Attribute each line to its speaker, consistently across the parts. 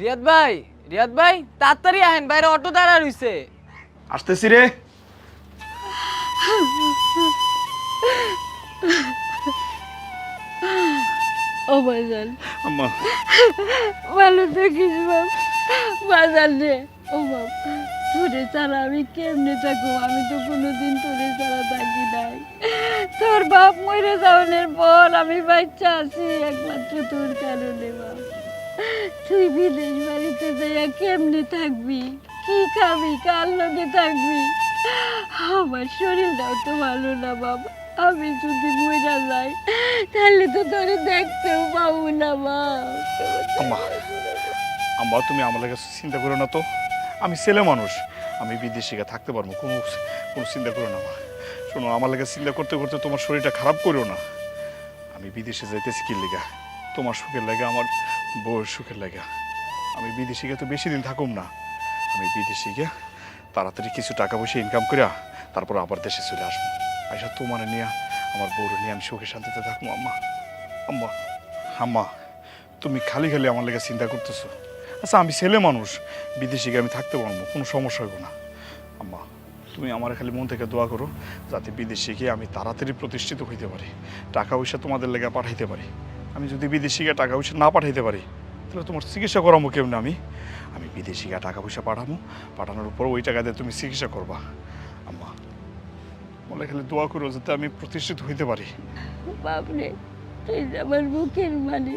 Speaker 1: রিয়াদ ভাই তাড়াতাড়ি আহেন, বাইরে অটো দাঁড়া রইছে।
Speaker 2: আসতেছি রে।
Speaker 3: ও বাজান,
Speaker 2: আম্মা
Speaker 3: ভালো থাকিস বাপ। বাজান রে, ও বাপ, তোরে ছাড়া আমি কেমনে থাকবো? আমি তো কোনোদিন তোরে ছাড়া থাকি নাই। তোর বাপ মরে যাওয়ার পর আমি বাচ্চা আছি একমাত্র তোর কারণে বাপ। তুই বিদেশ বাড়িতে যাইয়া কেমনে থাকবি? কি খাবি? কার লগে থাকবি? আমার শরীরটাও তো ভালো না বাবা। আমি যদি মরে যাই তাহলে তো তোরে দেখতেও পাবো না বাপ।
Speaker 2: আম্মা আম্মা তুমি আমার লাগে চিন্তা করো না তো। আমি ছেলে মানুষ, আমি বিদেশে গিয়ে থাকতে পারবো, কোনো কোনো চিন্তা করো না মা। শোনো, আমার লাগে চিন্তা করতে করতে তোমার শরীরটা খারাপ করো না। আমি বিদেশে যাইতেছি কি লেগা? তোমার সুখের লাগে, আমার বউয়ের সুখের লাগা। আমি বিদেশে গিয়ে তো বেশি দিন থাকুম না। আমি বিদেশে গিয়ে তাড়াতাড়ি কিছু টাকা পয়সা ইনকাম করিয়া তারপর আবার দেশে চলে আসবো। আইসা তোমার নিয়ে, আমার বউর নিয়ে আমি সুখে শান্তিতে থাকবো। আম্মা আম্মা আম্মা তুমি খালি খালি আমার লেগে চিন্তা করতেছো। আচ্ছা, আমি ছেলে মানুষ, বিদেশে গিয়ে আমি থাকতে পারবো, কোনো সমস্যা হইব না। আম্মা তুমি আমার খালি মন থেকে দোয়া করো যাতে বিদেশে গিয়ে আমি তাড়াতাড়ি প্রতিষ্ঠিত হইতে পারি, টাকা পয়সা তোমাদের লেগে পাঠাইতে পারি। আমি যদি বিদেশে গিয়ে টাকা পয়সা না পাঠাইতে পারি তাহলে তোমার চিকিৎসা করাবো কেমন? আমি বিদেশে গিয়ে টাকা পয়সা পাঠানোর উপর ওই টাকা দিয়ে তুমি চিকিৎসা করবা। আম্মা বলে খালি দোয়া করো যাতে আমি প্রতিষ্ঠিত হইতে পারি।
Speaker 3: বাপরে, তুই যে আমার মুখের মানে,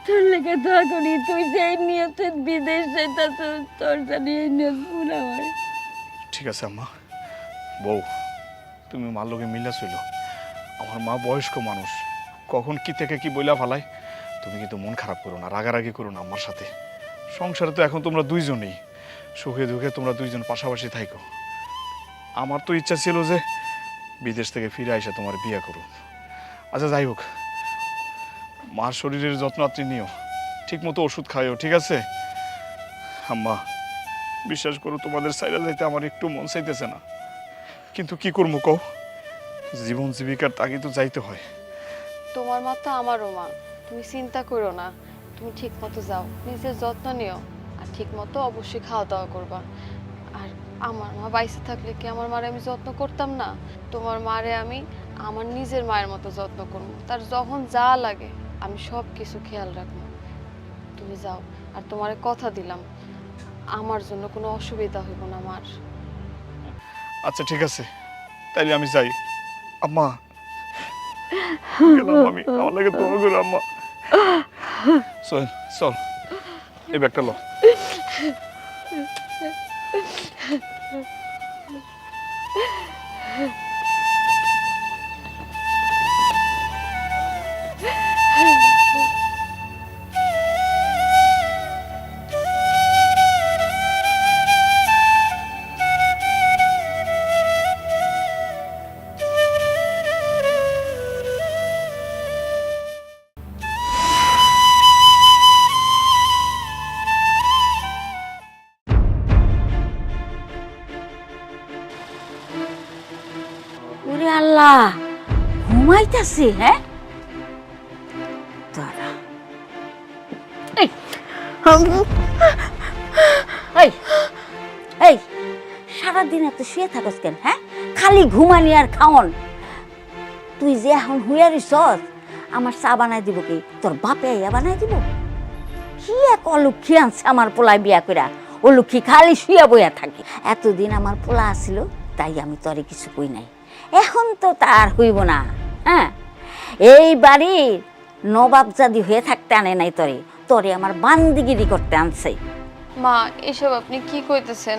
Speaker 3: তোর লেগে দোয়া করি। তুই যে নিয়ত বিদেশ যেতেছ, তোর জানি এই নিয়ত পুরা হয়।
Speaker 2: ঠিক আছে আম্মা। বউ, তুমি মার লোকে মিলা ছিল। আমার মা বয়স্ক মানুষ, কখন কি থেকে কি বইলা ফেলায়। তুমি কিন্তু মন খারাপ করো না, রাগারাগি করো না আমার সাথে। সংসারে তো এখন তোমরা দুইজনই, সুখে দুঃখে তোমরা দুইজন পাশাপাশি থাইকো। আমার তো ইচ্ছা ছিল যে বিদেশ থেকে ফিরে আইসা তোমার বিয়ে করো। আচ্ছা যাই হোক, মার শরীরের যত্ন আপনি নিও, ঠিক মতো ওষুধ খাইও, ঠিক আছে? আম্মা বিশ্বাস করো, তোমাদের সাইডে যাইতে আমার একটু মন চাইতেছে না, কিন্তু কি করবো কও? জীবন জীবিকার তাগি তো যাইতে হয়।
Speaker 4: তোমার মা তো আমারও মা, তুমি চিন্তা করো না। তুমি ঠিক মতো যাও, নিজের যত্ন নিও, আর ঠিক মতো অবশ্যই খাওয়া দাওয়া করবা। আর আমার মা বাইসে থাকলে কি আমার মারে আমি যত্ন করতাম না? তোমার মারে আমি আমার নিজের মায়ের মতো যত্ন করবো। তার যখন যা লাগে আমি সব কিছু খেয়াল রাখবো। তুমি যাও, আর তোমারে কথা দিলাম আমার জন্য কোনো অসুবিধা হইব না মার।
Speaker 2: আচ্ছা ঠিক আছে, তাইলে আমি যাই। আম্মা গেলাম আমি, আমার লাগে দোয়া করো আম্মা। চল চল, এই ব্যাগটা লো।
Speaker 3: ওরে আল্লাহ, ঘুমাইতেছে? হ্যাঁ, দাঁড়া। এই এই এই, সারাদিন এত শুয়ে থাকস কেন? হ্যাঁ, খালি ঘুমানি আর খাওন। তুই যে এখন হুইয়া রইছস, আমার চা বানাই দিব কি? তোর বাপে ইয়া বানাই দিব? কি এক অলক্ষী আনছে আমার পোলায় বিয়া কইরা। ও লক্ষ্মী খালি শুয়া বইয়া থাকে। এতদিন আমার পোলা আসিল তাই আমি তরে কিছু কই নাই। এখন তো তার হইব না। হ্যাঁ, এই বাড়ির নবাবজাদি হয়ে থাকতে আনে নাই তরে, তরে আমার বান্দিগিরি করতে আনছে।
Speaker 4: মা, এসব আপনি কি কইতেছেন?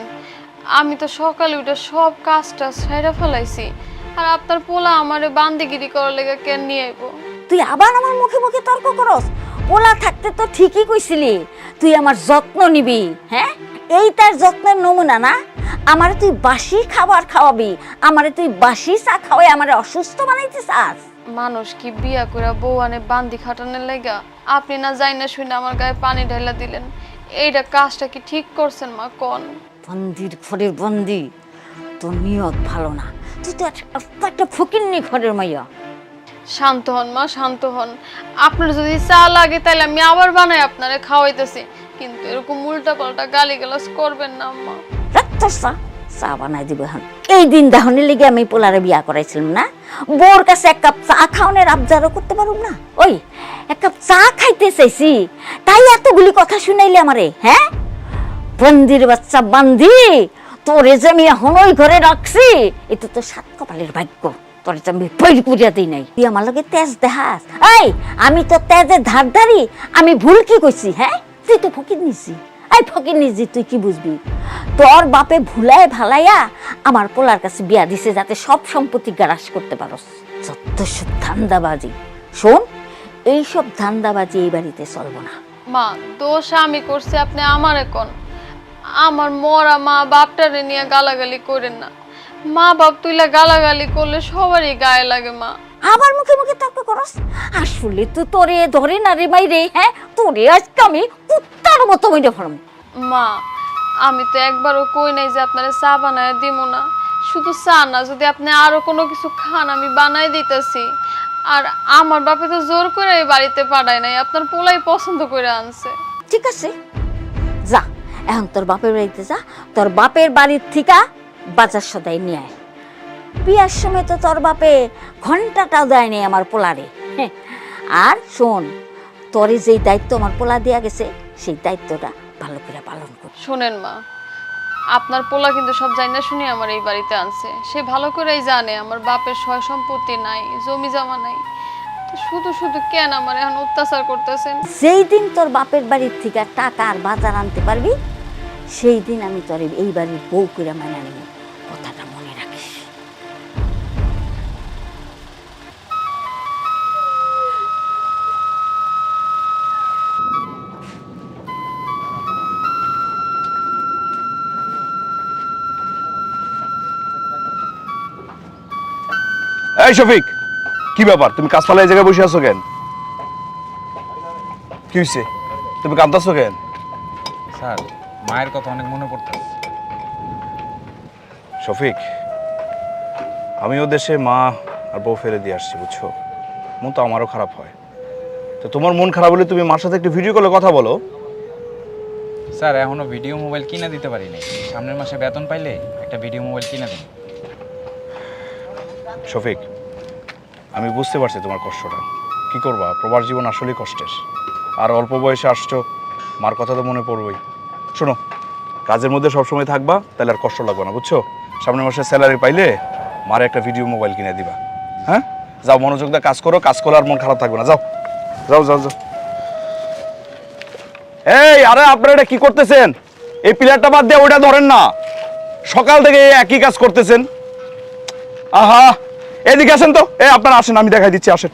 Speaker 4: আমি তো সকালে উঠে সব কাজটা সেরে ফেলাইছি, আর আপনার পোলা আমারে বান্দিগিরি করার লেগে কেন নিয়ে আইব?
Speaker 3: তুই আবার আমার মুখে মুখে তর্ক করস? পোলা থাকতে তো ঠিকই কইছিলি তুই আমার যত্ন নিবি। হ্যাঁ, এই তার যত্নের নমুনা না? আমারে তুই বাসি খাবার খাওয়াবি, আমারে তুই বাসি চা খাওয়াই আমারে অসুস্থ বানাইতে চাস?
Speaker 4: মানুষ কি বিয়া করে বউ আনে বান্দি খাটানোর লেগা? আপনি না যাই না শুনে আমার গায়ে পানি ঢাইলা দিলেন, এইটা কাজটা কি ঠিক করছেন মা? কোন
Speaker 3: বন্দির ঘরের বন্দি, তোর নিয়ত ভালো না। তুই তো একটা ফকিন্নি ঘরের মাইয়া।
Speaker 4: শান্ত হন মা, শান্ত হন। আপনার যদি চা লাগে তাহলে আমি আবার বানাই আপনারে খাওয়াইতেছি, কিন্তু এরকম উল্টা পাল্টা গালিগালাজ করবেন না আম্মা।
Speaker 5: চা চা বানাই দিব এখন। এই দিন দাহনের লেগে আমি পোলারে বিয়া করাইছিলাম না, বোর কাছে এক কাপ চা খাওয়ানোর আবদারও করতে পারুম না। ওই এক কাপ চা খাইতে চাইছি, তাই এতগুলি কথা শুনাইলে আমারে, হ্যাঁ? বন্দির বাচ্চা বান্দি, তোরে যে আমি এখন ওই ঘরে রাখছি, এটা তো সাত কপালের ভাগ্য। তোরে যে আমি বইল করিয়া দিই নাই, তুই আমার লগে তেজ দেখাস। এই আমি তো তেজের ধারধারি, আমি ভুল কি কইছি? হ্যাঁ, তুই তো ফকির নিছি। এই ফকির নিজি, তুই কি বুঝবি? তোর বাপে ভুলায় ভালাইয়া আমার পোলার কাছে বিয়া দিছে যাতে সব সম্পত্তি গ্রাস করতে পারস। যত সব ধান্দাবাজি। শোন, এইসব ধান্দাবাজি এই বাড়িতে চলবো না।
Speaker 4: মা, দোষ আমি করছি, আপনি আমারে কোন। আমার মরা মা বাপটারে নিয়ে গালাগালি করেন না। মা বাপ তুইলা গালাগালি করলে সবারই গায়ে লাগে মা।
Speaker 5: আবার মুখে মুখে তর্ক করস? আসলে তো তোরে ধরে না রে মাইরে, হ্যাঁ? তোরে আজকে আমি কুত্তার মতো মেরে ফেলব।
Speaker 4: মা, আমি তো একবারও কই নাই যে আপনারে চা বানায় দিব না। শুধু চা না, যদি আপনি আরো কোনো কিছু খান আমি বানাই দিতেছি। আর আমার বাপে তো জোর করে এই বাড়িতে পাঠায় নাই, আপনার পোলাই পছন্দ করে আনছে।
Speaker 5: ঠিক আছে, যা এখন তোর বাপের বাড়িতে যা। তোর বাপের বাড়ির থেকে বাজার সদাই নিয়ে আয়। বিয়ার সময় তো তোর বাপে ঘন্টাটাও দেয় নেই আমার পোলারে। হ্যাঁ, আর শোন, তোরে যেই দায়িত্ব আমার পোলা দেয়া গেছে সেই দায়িত্বটা ভালো করে পালন কর।
Speaker 4: শোনেন মা, আপনার পোলা কিন্তু সব জানি না শুনি আমার এই বাড়িতে আনছে। সে ভালো করেই জানে আমার বাপের সয় সম্পত্তি নাই, জমি জমা নাই। তো শুধু শুধু কেন আমার এখন অত্যাচার করতেছেন?
Speaker 5: যেই দিন তোর বাপের বাড়ির থেকে টাকা আর বাজার আনতে পারবি, সেই দিন আমি তোর এই বাড়ির বউ করে মানা নেব। কথাটা মনে রাখিস।
Speaker 6: এই শফিক, কি ব্যাপার? তুমি কাজ ফালা এই জায়গায় বসে আছো কেন? কি হয়েছে? তুমি কাঁদতেছো কেন?
Speaker 7: স্যার, মায়ের কথা অনেক মনে পড়তেছে।
Speaker 6: শফিক, আমিও দেশে মা আর বউ ফেলে দিয়ে আসছি, বুঝছো? মন তো আমারও খারাপ হয়। তো তোমার মন খারাপ হলে তুমি মার সাথে একটু ভিডিও কলে কথা বলো।
Speaker 7: স্যার, এখনো ভিডিও মোবাইল কিনে দিতে পারি নাই। সামনের মাসে বেতন পাইলে একটা ভিডিও মোবাইল কিনে দিন।
Speaker 6: শফিক, আমি বুঝতে পারছি তোমার কষ্টটা। কি করবা, প্রবাস জীবন আসলেই কষ্টের। আর অল্প বয়সে আসছো, মার কথা তো মনে পড়বেই। শোনো, কাজের মধ্যে সবসময় থাকবা, তাহলে আর কষ্ট লাগবে না, বুঝছো? সামনের মাসে স্যালারি পাইলে মারে একটা ভিডিও মোবাইল কিনে দিবা। হ্যাঁ, যাও, মনোযোগ দিয়ে কাজ করো। কাজ করলে আর মন খারাপ থাকবে না। যাও যাও যাও যাও। এই, আরে আপনারা এটা কি করতেছেন? এই পিলারটা বাদ দিয়ে ওইটা ধরেন না। সকাল থেকে একই কাজ করতেছেন। আহা, এদিকে আসেন তো। আপনারা আসেন, আমি দেখাই দিচ্ছি, আসেন।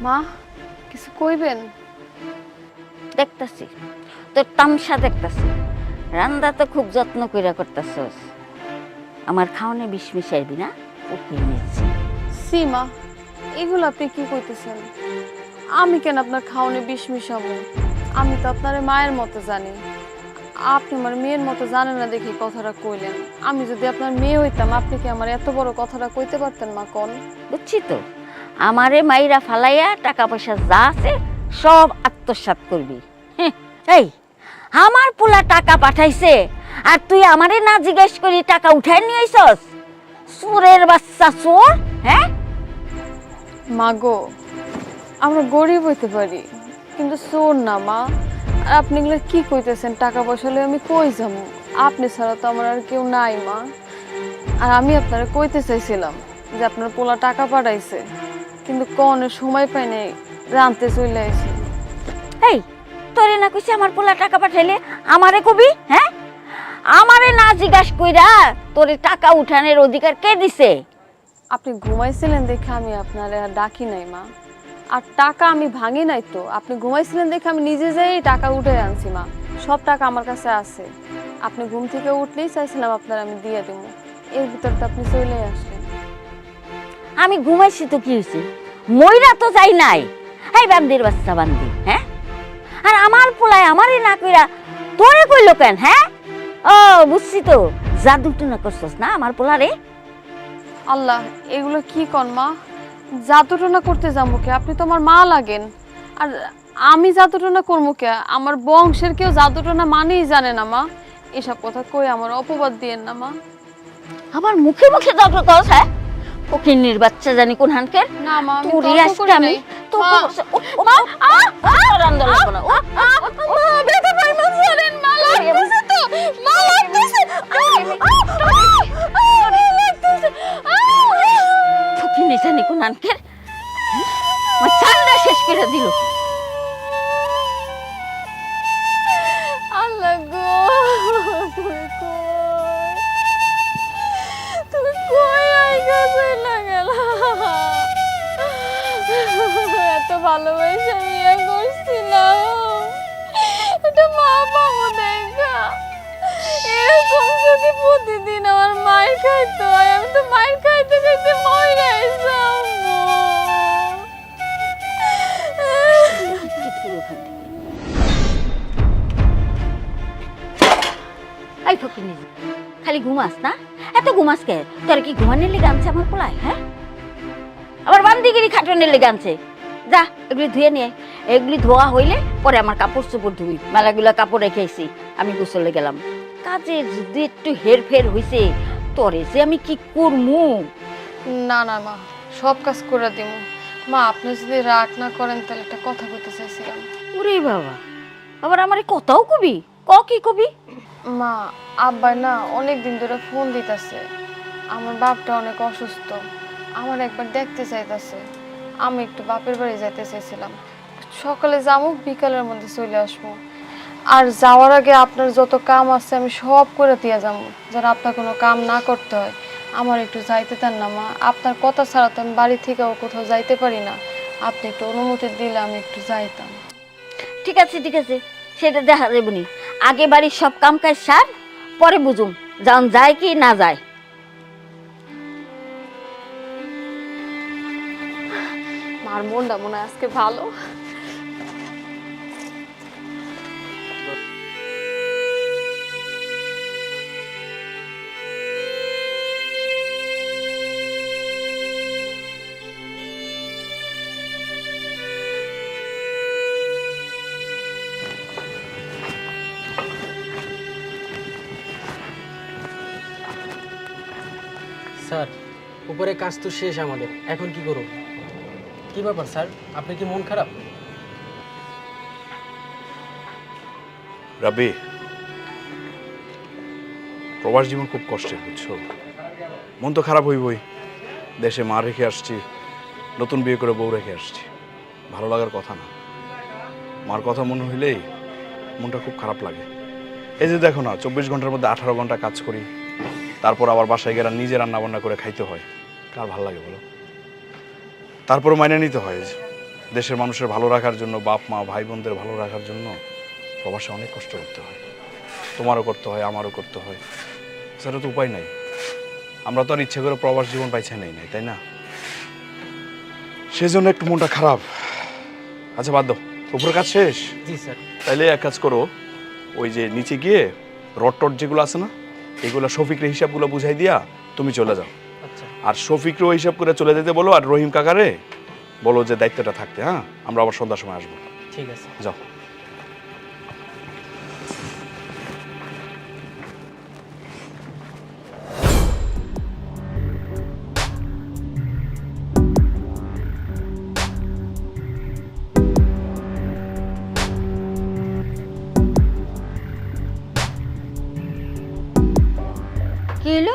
Speaker 4: মা, কিছু কইবেন?
Speaker 5: দেখতাছি তোর তামসা, দেখতাছি রান্না তো খুব যত্ন কইরা করতেছস। আমার খাওয়ানে বিষ মিশাইবি না, ওকে নিচ্ছি।
Speaker 4: সীমা, এগুলো আপনি কি কইতেছেন? আমি কেন আপনার খাওয়ানে বিষ মিশাবো? আমি তো আপনার মায়ের মতো জানি। আপনি আমার মেয়ের মতো জানেন না দেখি কথাটা কইলেন। আমি যদি আপনার মেয়ে হইতাম, আপনি কি আমার এত বড় কথাটা কইতে পারতেন মা? কোন
Speaker 5: বুঝছি তো, আমারে মাইরা ফালাইয়া টাকা পয়সা যা আছে সব আত্মসাৎ করবি। এই, আমার পোলা টাকা পাঠাইছে আর তুই আমারে না জিজ্ঞেস করি টাকা উঠাই নিয়ে আইছস? চোরের বাচ্চা চোর! হ্যাঁ
Speaker 4: মা গো, আমরা গরিব হইতে পারি কিন্তু চোর না মা। আর আপনি এগুলো কি কইতেছেন? টাকা পয়সা লইয়া আমি কই যাবো? আপনি ছাড়া তো আমার আর কেউ নাই মা। আর আমি আপনারা কইতে চাইছিলাম যে আপনার পোলা টাকা পাঠাইছে, কিন্তু কোনের সময় পাই নাই, রানতে চলে আইছি।
Speaker 5: এই, তোরে না কইছি আমার পোলা টাকা পাঠাইলে আমারে কবি? হ্যাঁ, আমারে না জিজ্ঞাস কইরা তোরে টাকা উঠানোর অধিকার কে দিছে?
Speaker 4: আপনি ঘুমাইছিলেন দেখে আমি আপনারে আর ডাকি নাই মা। আর টাকা আমি ভাঙি নাই তো, আপনি ঘুমাইছিলেন দেখে আমি নিজে যাই টাকা উঠে আনছি মা। সব টাকা আমার কাছে আছে। আপনি ঘুম থেকে উঠলেই চাইছিলাম আপনার আমি দিয়ে দেবো, এর ভিতর তো আপনি চলে আসলেন।
Speaker 5: আমি ঘুমাইছি তো কি হয়েছে? মইরা তো যাই নাই। এই বান্দির বাচ্চা বান্দি, হ্যাঁ? আর আমার পোলায় আমারে না কইরা তোরে কইলো কেন, হ্যাঁ? ও বুঝছি তো, জাদু টুনা করছস না আমার পোলারে।
Speaker 4: আল্লাহ, এগুলো কি কন মা? জাদুটনা করতে যাবো কে? আপনি তো আমার মা লাগেন। আর আমি জাদুটনা করবো কে? আমার বংশের কেউ জাদুটনা মানেই জানে না মা। এসব কথা কই আমার অপবাদ দিয়েন না মা।
Speaker 5: আমার মুখে মুখে তর্ক করছ, হ্যাঁ? ফকিন্নির বাচ্চা জানি কোন হানকের।
Speaker 4: না মা, আমি
Speaker 5: তোরে
Speaker 4: তর্ক
Speaker 5: আজকে
Speaker 4: করি
Speaker 5: আমি
Speaker 4: নাই।
Speaker 5: তো
Speaker 4: মা,
Speaker 5: ফকিন্নি জানি কোন হানকের আমার চান্দা শেষ করে দিল।
Speaker 4: আল্লাহ গো, তুমি কই? তুমি কই আইগা চইলা গেলা? এত ভালোবাসা বিয়ে করছিলাম, এটা মা পাবো দেখা। এরকম যদি প্রতিদিন আমার মায়ের খাইতে হয়, আমি তো মায়ের খাইতে খাইতে মরে যাবো।
Speaker 5: এই ফকিন্নি, খালি ঘুমাস না? এত ঘুমাস কে? তোর কি ঘুমানোর লেগে আনছে আমার পোলায়, হ্যাঁ? আবার বান্দিগিরি খাটনের লেগে আনছে। যা এগুলি ধুয়ে নিয়ে, এগুলি ধোয়া হইলে পরে আমার কাপড় চোপড় ধুবি। মেলাগুলা কাপড় রেখেছি, আমি গোসলে গেলাম। কাজে যদি একটু হেরফের হইছে, তোরে যে আমি কি করমু?
Speaker 4: না না মা, সব কাজ করে দিব। মা, আপনি যদি রাগ না করেন তাহলে একটা কথা বলতে চাইছিলাম।
Speaker 5: ওরে বাবা, আবার আমারে কথাও কবি? কি কবি?
Speaker 4: মা, আব্বা না অনেক দিন ধরে ফোন দিতেছে। আমার বাপটা অনেক অসুস্থ, আমার একবার দেখতে চাইতেছে। আমি একটু বাপের বাড়ি যেতে চাইছিলাম। সকালে যাবো, বিকালের মধ্যে চলে আসবো। আর যাওয়ার আগে আপনার যত কাম আছে আমি সব করে দিয়ে যাবো, যেন আপনার কোনো কাম না করতে হয়। আমার একটু যাইতে দেন না মা, আপনার কথা ছাড়া তো আমি বাড়ি থেকেও কোথাও যাইতে পারি না। আপনি একটু অনুমতি দিলে আমি একটু যাইতাম।
Speaker 5: ঠিক আছে ঠিক আছে, সেটা দেখা যাবনি। আগে বাড়ির সব কাম কাজ সার, পরে বুঝুম যান যায় কি না যায়।
Speaker 4: মার মনটা মনে হয় আজকে ভালো।
Speaker 8: স্যার, উপরে কাজ তো শেষ আমাদের, এখন কি করব? কি ব্যাপার স্যার, আপনি কি মন খারাপ?
Speaker 6: রাব্বি, প্রবাস জীবন খুব কষ্টের, বুঝছো? মন তো খারাপ হইবই। দেশে মা রেখে আসছি, নতুন বিয়ে করে বউ রেখে আসছি, ভালো লাগার কথা না। মার কথা মনে হইলেই মনটা খুব খারাপ লাগে। এই যে দেখো না, 24 ঘন্টার মধ্যে 18 ঘন্টা কাজ করি, তারপর আবার বাসায় গেলে নিজে রান্না বান্না করে খাইতে হয়। কার ভালো লাগে বলো? তারপর মাইনে নিতে হয় দেশের মানুষের ভালো রাখার জন্য, বাপ মা ভাই বোনদের ভালো রাখার জন্য প্রবাসে অনেক কষ্ট করতে হয়। তোমারও করতে হয়, আমারও করতে হয়। সেটা তো উপায় নাই। আমরা তো আর ইচ্ছে করে প্রবাস জীবন পাইছে নাই, তাই না? সেজন্য একটু মনটা খারাপ। আচ্ছা বাদ দাও, উপরের কাজ শেষ?
Speaker 8: জি স্যার।
Speaker 6: তাইলে এক কাজ করো, ওই যে নিচে গিয়ে রড টড যেগুলো আছে না, এগুলো শফিকরে হিসাবগুলো বুঝাই দিয়া তুমি চলে যাও।
Speaker 8: আচ্ছা।
Speaker 6: আর শফিকরেও হিসাব করে চলে যেতে বলো, আর রহিম কাকারে বলো যে দায়িত্বটা থাকতে। হ্যাঁ, আমরা আবার সন্ধ্যার সময় আসবো।
Speaker 8: ঠিক আছে,
Speaker 6: যাও।
Speaker 5: কি হলো?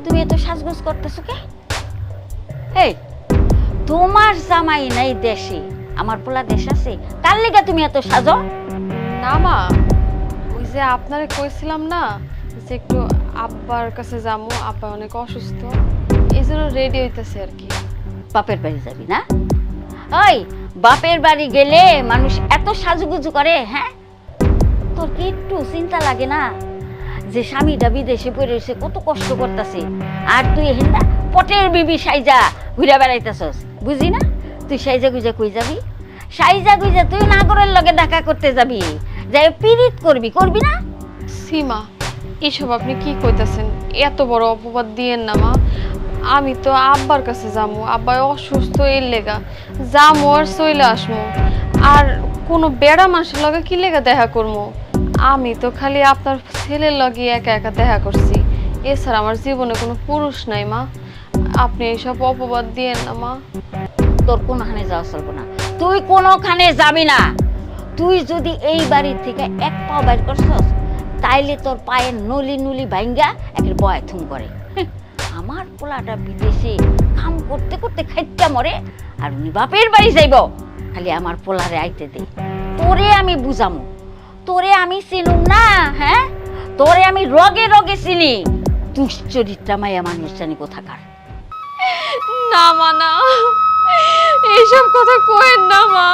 Speaker 5: তুমি এত সাজগোজ করতেছো কে? এই, তোমার জামাই নাই দেশে, আমার পোলা দেশ আছে, কার লেগে তুমি এত সাজো?
Speaker 4: না মা, ওই যে আপনারে কইছিলাম না যে একটু আব্বার কাছে যাবো, আব্বা অনেক অসুস্থ, এই জন্য রেডি হইতেছে আর কি।
Speaker 5: বাপের বাড়ি যাবি না? ওই বাপের বাড়ি গেলে মানুষ এত সাজুগুজু করে, হ্যাঁ? তোর কি একটু চিন্তা লাগে না যে স্বামীটা বিদেশে পড়ে রয়েছে, কত কষ্ট করতেছে, আর তুই হেন্দা পটের বিবি সাইজা ঘুরে বেড়াইতেছস? বুঝি না তুই সাইজা গুইজা কই যাবি? সাইজা গুইজা তুই নাগরের লগে দেখা করতে যাবি, যাই পিরিত করবি, করবি না?
Speaker 4: সীমা, এসব আপনি কি কইতাছেন? এত বড় অপবাদ দিয়েন না মা। আমি তো আব্বার কাছে যামু, আব্বা অসুস্থ এর লেগা যামু আর চইলে আসমু। আর কোনো বেড়া মানুষের লগে কি লেগা দেখা করবো? আমি তো খালি আপনার ছেলের লগে একা একা দেখা করছি, এছাড়া আমার জীবনে কোনো পুরুষ নাই মা। আপনি এইসব অপবাদ দিয়েন না মা।
Speaker 5: তোর কোনখানে যাওয়া চলবো না, তুই কোনখানে যাবি না। তুই যদি এই বাড়ির থেকে এক পাও বাইর করছস, তাইলে তোর পায়ের নলি নুলি ভাঙ্গা একের বয় থুম করে। আমার পোলাটা বিদেশে কাম করতে করতে খাইতে মরে, আর উনি বাপের বাড়ি যাইব। খালি আমার পোলারে আইতে দে, তোরে আমি বুঝামু, তোরে আমি চিনুম না। হ্যাঁ, তোরে আমি রগে রগে চিনি। দুশ্চরিত্রা মায়া মানুষ জানি কোথাকার।
Speaker 4: না মা, না, এইসব কথা কইেন না মা।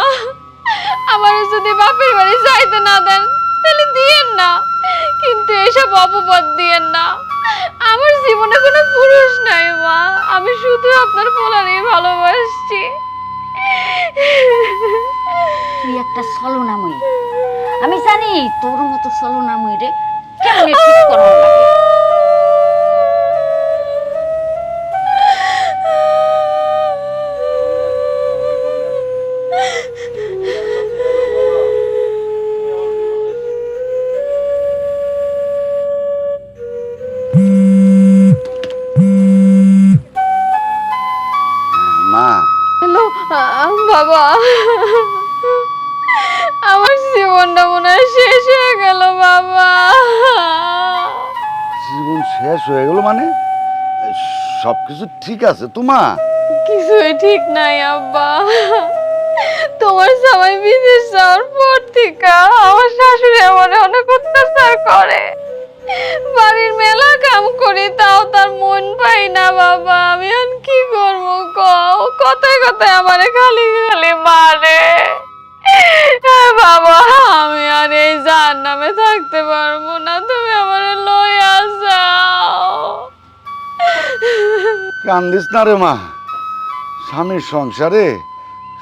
Speaker 4: আমার যদি বাপের বাড়ি যাইতে না দেন তাহলে দিয়েন না, কিন্তু এইসব অপবাদ দিয়েন না। আমার জীবনে কোনো পুরুষ নাই মা, আমি শুধু আপনার পোলারই ভালোবাসছি।
Speaker 5: তুই একটা ছলনাময়ী, আমি জানি তোর মতো ছলনাময়ী রে কেমনে ঠিক করার লাগে।
Speaker 9: মা,
Speaker 4: হ্যালো বাবা, আমার জীবনটা মনে হয় শেষ হয়ে গেল বাবা।
Speaker 9: জীবন শেষ হয়ে গেল মানে? সবকিছু ঠিক আছে তো মা?
Speaker 4: কিছুই ঠিক নাই আব্বা। তোমার সবাই বিদেশ যাওয়ার পর থেকে আমার শাশুড়ি আমার অনেক অত্যাচার করে। বাড়ির মেলা কাম করি, তাও তার মন পাই না বাবা। আমি আর কি করবো কও? কথায় কথায় আমারে খালি খালি মারে। বাবা, আমি আর এই জাহান্নামে থাকতে পারবো না, তুমি আমারে লইয়া যাও।
Speaker 9: কান্দিস না রে মা, স্বামীর সংসারে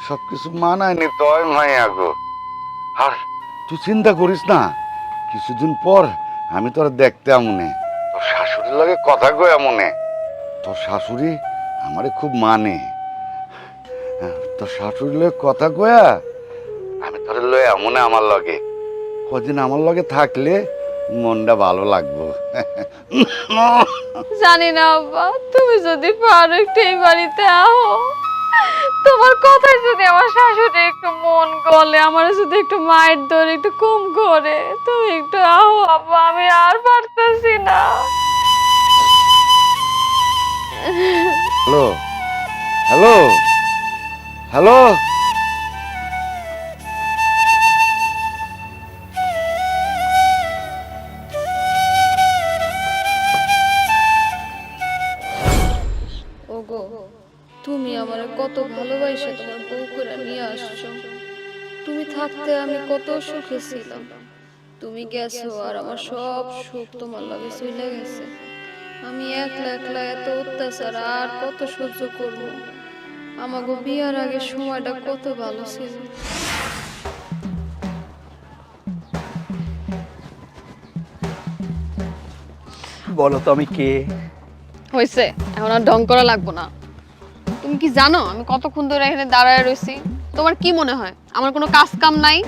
Speaker 9: সবকিছু মানায় নিতে হয় মাইয়া গো। আর তুই চিন্তা করিস না, কিছুদিন পর আমি তোর দেখতে আমনে, তোর শাশুড়ির লাগে কথা কই আমনে। তোর শাশুড়ি আমারে খুব মানে, তোর শাশুড়ির লগে কথা কয়া আমি তোর লয়ে আমনে আমার লগে। কদিন আমার লগে থাকলে মনটা ভালো লাগবো।
Speaker 4: জানি না আব্বা, তুমি যদি পারো একটু এই বাড়িতে আও। তোমার কথায় যদি আমার শাশুড়ি একটু মন গলে, আমার যদি একটু মায়ের ধরে একটু কম করে, তুমি একটু আও আব্বা, আমি আর পারতেছি না।
Speaker 9: Hello, hello, hello.
Speaker 4: ওগো, তুমি আমার কত ভালোবাসা তোমার বউ করে নিয়ে আসছো। তুমি থাকতে আমি কত সুখে ছিলাম, তুমি গেছো আর আমার সব সুখ তোমার লাগে চলে গেছে। আমি একলা একলা এত অত্যাচার আর কত সহ্য করব? আমাগো বিয়ার আগে সময়টা কত ভালো ছিল।
Speaker 6: বলো তো আমি কে?
Speaker 4: হয়েছে, এখন আর ঢং করা লাগবো না। তুমি কি জানো আমি কতক্ষণ ধরে এখানে দাঁড়ায় রয়েছি? তোমার কি মনে হয় আমার কোনো কাজ কাম নাই?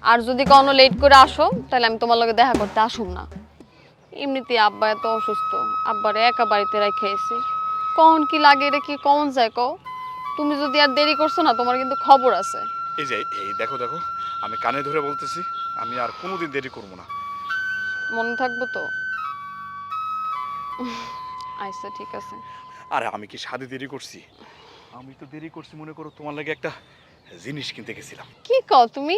Speaker 4: আর যদি কোনো লেট করে আসো তাহলে আমি তোমার লগে দেখা করতে আসুম না। এমনিতে আব্বা এত অসুস্থ, আব্বারে একা বাড়িতে রেখে এসেছি। কখন কি লাগে এটা কি কখন যায় কও? তুমি যদি আর দেরি করছো না, তোমার কিন্তু খবর আছে।
Speaker 2: এই যে এই দেখো দেখো, আমি কানে ধরে বলতেছি, আমি আর কোনোদিন দেরি করবো না।
Speaker 4: মনে থাকবো তো? আচ্ছা ঠিক আছে।
Speaker 2: আরে আমি কি সাধে দেরি করছি? আমি তো দেরি করছি মনে করো তোমার লাগে একটা জিনিস কিনতে গেছিলাম।
Speaker 4: কি কও তুমি?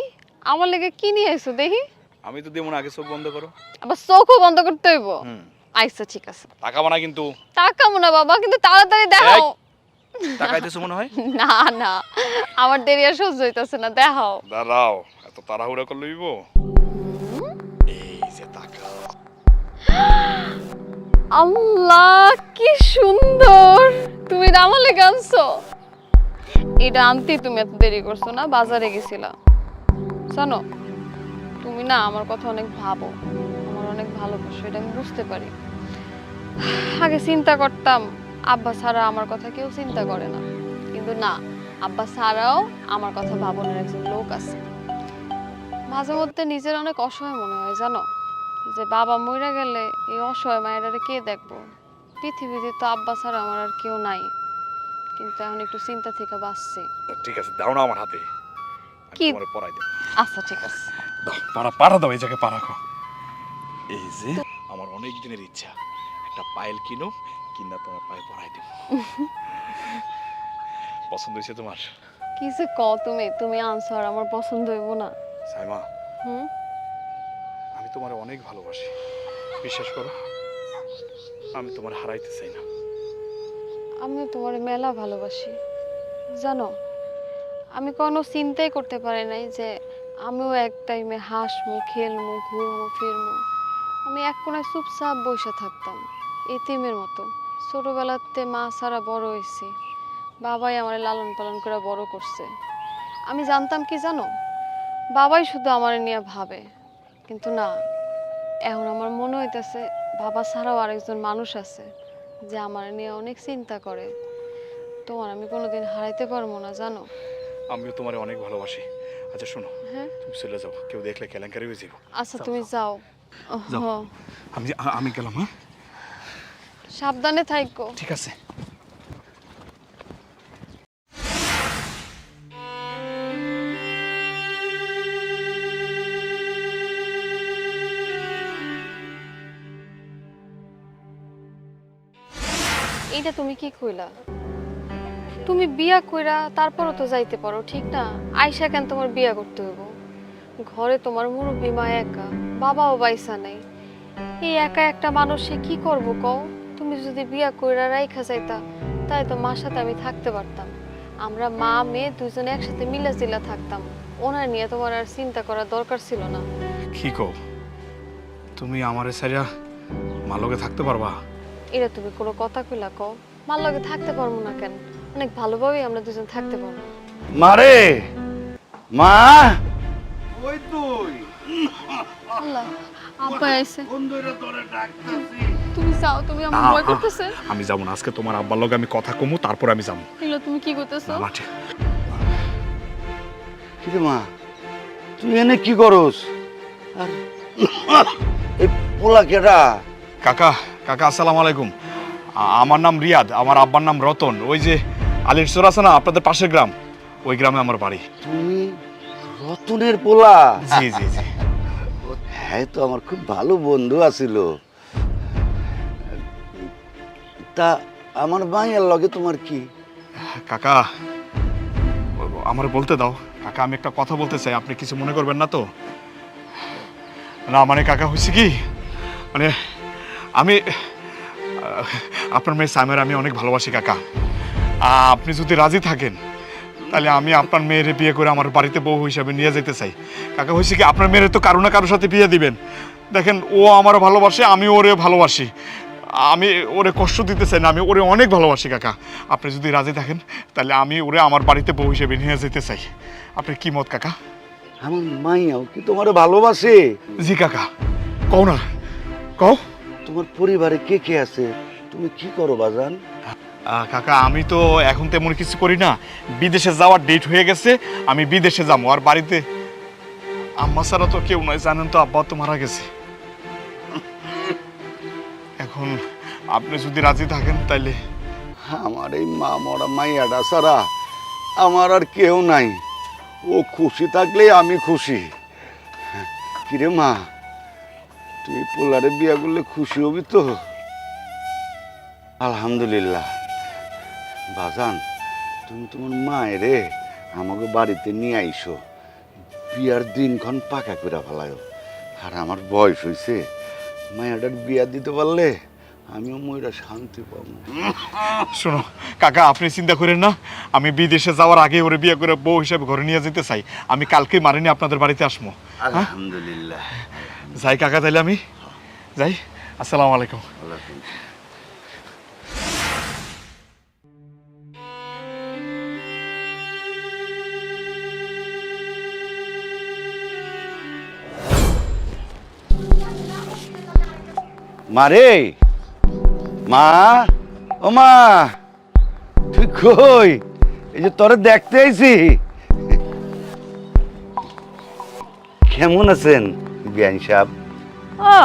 Speaker 4: আমার লেগে কি নিয়ে এসো দেখি?
Speaker 2: আমি তো দেবো না, আগে চোখ বন্ধ করো।
Speaker 4: আবার চোখও বন্ধ করতে হইব? আচ্ছা ঠিক আছে।
Speaker 2: তাকাবো না কিন্তু।
Speaker 4: তাকাবো না বাবা, কিন্তু তাড়াতাড়ি দেখাও।
Speaker 2: তাকাইতেছো মনে হয়?
Speaker 4: না না, আমার দেরি আর সহ্য হইতাছে না, দেখাও।
Speaker 2: দাঁড়াও, এত তাড়াহুড়া করে লইব? এই যে তাকাও।
Speaker 4: আল্লাহ কি সুন্দর! তুমি আমার লেগে আনছো? এটা আনতেই তুমি এত দেরি করছো না, বাজারে গেছিলা। জানো তুমি না আমার কথা অনেক ভাবো, আমার অনেক ভালোবাসো, এটা আমি বুঝতে পারি। আগে চিন্তা করতাম আব্বা ছাড়া আমার কথা কেউ চিন্তা করে না, কিন্তু না, আব্বা ছাড়াও আমার কথা ভাবনের একজন লোক আছে। মাঝে মধ্যে নিজের অনেক অসহায় মনে হয় জানো, যে বাবা মইরা গেলে এই অসহায় মায়েরারে কে দেখবো। পৃথিবীতে তো আব্বা ছাড়া আমার আর কেউ নাই, কিন্তু এখন একটু চিন্তা থেকে বাঁচছি।
Speaker 2: ঠিক আছে, দাও না আমার হাতে, আমি
Speaker 4: কি?
Speaker 2: তোমারে পরাই দেব।
Speaker 4: আচ্ছা ঠিক আছে।
Speaker 2: দাও, পাড়া দাও, এই জায়গায় পাড়া রাখো। এই যে আমার অনেক দিনের ইচ্ছা, একটা পায়েল কিনো, কিনা তোমার পায়ে পরাই দেব। পছন্দ হয়েছে তোমার?
Speaker 4: কি যে কও তুমি, তুমি আনছো আর আমার পছন্দ হইব না?
Speaker 2: সাইমা,
Speaker 4: হুম,
Speaker 2: আমি তোমারে অনেক ভালোবাসি, বিশ্বাস করো, আমি তোমার হারাইতে চাই না।
Speaker 4: আমিও তোমার মেলা ভালোবাসি জানো। আমি কোনো চিন্তাই করতে পারি নাই যে আমিও এক টাইমে হাসমু, খেলমু, ঘুরমু, ফিরমু। আমি এক কোনায় চুপচাপ বসে থাকতাম এতিমের মতো। ছোটবেলাতে মা ছাড়া বড় হয়েছি, বাবাই আমার লালন পালন করে বড় করছে। আমি জানতাম কি জানো, বাবাই শুধু আমার নিয়ে ভাবে, কিন্তু না, এখন আমার মনে হইতেছে বাবা ছাড়াও আরেকজন মানুষ আছে যে আমার নিয়ে অনেক চিন্তা করে। তোমার আমি কোনোদিন হারাইতে পারবো না জানো।
Speaker 2: আমিও তোমারে অনেক ভালোবাসি। আচ্ছা শোনো,
Speaker 4: হ্যাঁ
Speaker 2: তুমি চলে যাও, কেউ দেখলে কেলেঙ্কারি হয়ে যাবো।
Speaker 4: আচ্ছা তুমি যাও।
Speaker 2: যাও।
Speaker 4: হ্যাঁ,
Speaker 2: আমি গেলাম। হ্যাঁ
Speaker 4: সাবধানে থাইকো।
Speaker 2: ঠিক আছে।
Speaker 4: এইটা তুমি কি কইলা? তুমি বিয়া কইরা তারপরও তো যাইতে পারো, ঠিক না? আইসা কেন তোমার বিয়া করতে হইব? ঘরে তোমার মুরব্বী মা একা, বাবাও বাইসা নাই। এই একা একটা মানুষে কি করব কও? তুমি যদি বিয়া কইরা রাইখা যাইতা, তাই তো মার সাথে আমি থাকতে পারতাম। আমরা মা মেয়ে দুজনে একসাথে মিলা জিলা থাকতাম। ওনার নিয়ে তোমার আর চিন্তা করার দরকার ছিল না।
Speaker 2: কি কও, তুমি আমারে ছাড়া মালকে থাকতে পারবা?
Speaker 4: এটা তুমি কোনো কথা কইলা কও? মার লগে থাকতে পারবো না কেন? অনেক ভালোভাবেই আমরা দুজন থাকতে পারবো।
Speaker 9: মারে, মা, ওই তুই
Speaker 4: আল্লাহ, আব্বা আইছে।
Speaker 9: কোন দইরা তোরে ডাকতাছি?
Speaker 4: তুমি যাও, তুমি আমার ভয় করতেছে।
Speaker 2: আমি যাবো না, আজকে তোমার আব্বার লগে আমি কথা কমু, তারপর আমি যাবো।
Speaker 4: এগুলো তুমি কি করতেছো?
Speaker 9: কি রে মা, তুই এনে কি করস? আর এই পোলা কেডা?
Speaker 2: কাকা, কাকা আসসালামু আলাইকুম। আমার নাম রিয়াদ, আমার আব্বার নাম রতন। ওই যে আলির চর আছে না আপনাদের পাশের গ্রাম, ওই গ্রামে আমার বাড়ি।
Speaker 9: তুমি রতনের পোলা?
Speaker 2: জি জি জি।
Speaker 9: হ্যাঁ, তো আমার খুব ভালো বন্ধু আছিল। তা আমার মায়ের লগে তোমার কি?
Speaker 2: কাকা আমার বলতে দাও। কাকা আমি একটা কথা বলতে চাই, আপনি কিছু মনে করবেন না তো? না মানে কাকা হয়েছে কি, মানে আমি আপনার মেয়ে সাইমার আমি অনেক ভালোবাসি কাকা। আপনি যদি রাজি থাকেন তাহলে আমি আপনার মেয়েরে বিয়ে করে আমার বাড়িতে বউ হিসাবে নিয়ে যেতে চাই। কাকা হয়েছে কি, আপনার মেয়ের তো কারো না কারোর সাথে বিয়ে দিবেন। দেখেন ও আমার ভালোবাসে, আমি ওরে ভালোবাসি। আমি ওরে কষ্ট দিতে চাই না, আমি ওরে অনেক ভালোবাসি কাকা। আপনি যদি রাজি থাকেন তাহলে আমি ওরে আমার বাড়িতে বউ হিসেবে নিয়ে যেতে চাই। আপনি কি মত কাকা?
Speaker 9: আমার মাইয়াও কি তোমার ভালোবাসে?
Speaker 2: জি কাকা, কও না, কও।
Speaker 9: তোমার পরিবারে কে কে আছে? তুমি কি করো বাজান?
Speaker 2: কাকা আমি তো এখন তেমন কিছু করি না, বিদেশে যাওয়ার ডেট হয়ে গেছে, আমি বিদেশে যাবো। আর বাড়িতে আম্মা ছাড়া তো কেউ নয়, জানেন তো আব্বা তো মারা গেছে। এখন আপনি যদি রাজি থাকেন তাইলে।
Speaker 9: আমার এই মা মরা মাইয়াটা ছাড়া আমার আর কেউ নাই। ও খুশি থাকলে আমি খুশি। কিরে মা, তুই পোলারে বিয়া করলে খুশি হবি তো? আলহামদুলিল্লাহ। বাজান, তুমি তোমার মায়েরে আমাকে বাড়িতে নিয়ে আইসো, বিয়ার দিনক্ষণ পাকা করে ফেলায়। আর আমার বয়স হয়েছে, মায়াটার বিয়া দিতে পারলে আমিও ময়রা শান্তি পাবো।
Speaker 2: শোনো কাকা, আপনি চিন্তা করেন না, আমি বিদেশে যাওয়ার আগে ওরে বিয়ে করে বউ হিসেবে ঘরে নিয়ে যেতে চাই। আমি কালকে মারিনি আপনাদের বাড়িতে আসবো।
Speaker 9: আলহামদুলিল্লাহ।
Speaker 2: যাই কাকা, তাইলে আমি যাই। আসসালামু আলাইকুম।
Speaker 9: মারে, মা, ও মা, তুই কই? এই যে তোরে দেখতে আইছি। কেমন আছেন বিয়ান সাহেব?
Speaker 5: ও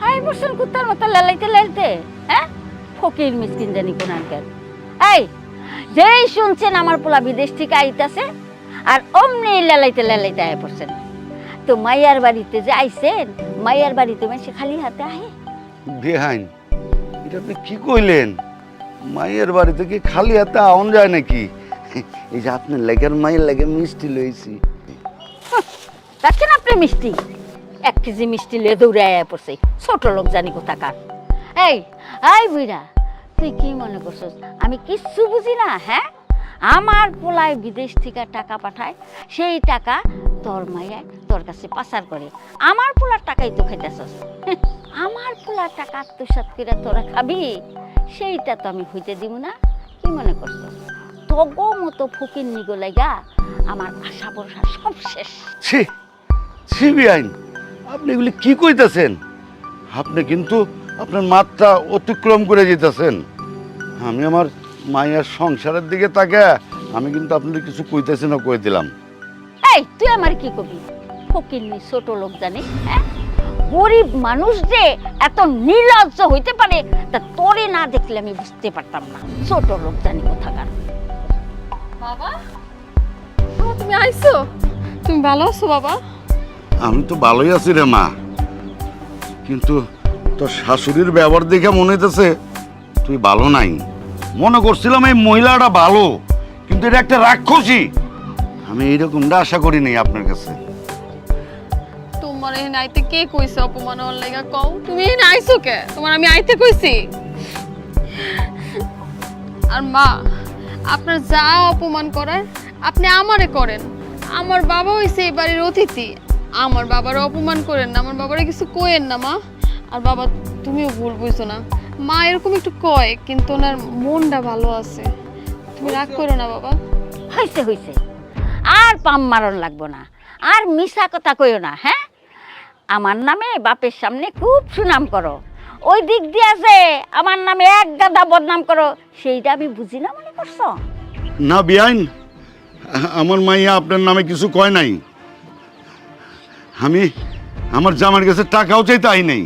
Speaker 5: হাই বসেন কুত্তার মতো লালাইতে লাইতে, হ্যাঁ ফকির মিসকিন জানি কোন আঙ্কেল। এই যেই শুনছেন আমার পোলা বিদেশ থেকে আইতাছে আর অমনি লালাইতে লালাইতে আয় পড়ছেন। তো মাইয়ার বাড়িতে যে আইছেন, মাইয়ার বাড়িতে সে খালি হাতে আহে?
Speaker 9: বেহাইন, এটা আপনি কি কইলেন? মায়ের বাড়ি থেকে খালি হাতে আউন যায় নাকি? এই যে আপনার লেগের মায়ের লেগে মিষ্টি লইছি।
Speaker 5: দেখছেন আপনি মিষ্টি, 1 কেজি মিষ্টি লয়ে দৌড়ে আয়া পড়ছে, ছোট লোক জানি কোথাকার। এই আই বুইরা, তুই কি মনে করছস আমি কিচ্ছু বুঝি না? হ্যাঁ, আমার পোলায় বিদেশ থেকে টাকা পাঠায়, সেই টাকা তোর মাইয়ায় তোর কাছে পাচার করে। আমার পোলার টাকাই তো খাইতেছস। আমার পোলার টাকা আত্মসাৎ করে তোরা খাবি, সেইটা তো আমি হইতে দিব না। কি মনে করছস তগো মতো ফকির নিগো লাগা আমার আশা ভরসা সব শেষ।
Speaker 9: ছি ছি বিয়াইন, আপনি এগুলি কি কইতাছেন? আপনি কিন্তু আপনার মাত্রা অতিক্রম করে যেতেছেন। আমি আমার মায়ের সংসারের দিকে তাকে আমি কিন্তু আপনাদের কিছু কইতেছি না, কই দিলাম।
Speaker 5: এই তুই আমার কি কবি? ফকিরনি ছোট লোক জানিস? হ্যাঁ, গরিব মানুষ যে এত নির্লজ্জ হইতে পারে তা তোরে না দেখলে আমি বুঝতে পারতাম না। ছোট লোক জানি কোথাকার।
Speaker 4: বাবা, তুমি আইছো? তুমি ভালো আছো বাবা?
Speaker 9: আমি তো ভালোই আছি রে মা, কিন্তু তোর শাশুড়ির ব্যবহার দেখে মনে হইতেছে তুই ভালো নাই। মনে করছিলাম এই মহিলাটা ভালো, কিন্তু এটা একটা রাক্ষসী। আমি এইরকমটা আশা করিনি আপনার কাছে।
Speaker 4: তোমার এখানে আইতে কে কইছে অপমান হওয়ার লাগা? কও তুমি এখানে আইছো কে? তোমার আমি আইতে কইছি? আর মা, আপনার যা অপমান করার আপনি আমারে করেন। আমার বাবা হইছে এই বাড়ির অতিথি, আমার বাবার অপমান করেন না, আমার বাবারে কিছু কইেন না মা। আর বাবা তুমিও ভুল বুঝছো না, মা এরকম একটু কয় কিন্তু ওনার মনটা ভালো আছে। তুমি রাগ করো না বাবা।
Speaker 5: হইছে হইছে, আর পাম মারণ লাগবো না, আর মিছা কথা কইও না। হ্যাঁ, আমার নামে বাপের সামনে খুব সুনাম করো, ওই দিক দিয়ে যে আমার নামে এক গাদা বদনাম করো, সেইটা আমি বুঝি না মনে করছো?
Speaker 9: না বিয়াইন, আমার মাইয়া আপনার নামে কিছু কয় নাই। আমি আমার জামার কাছে টাকাও চাইতে আই নাই,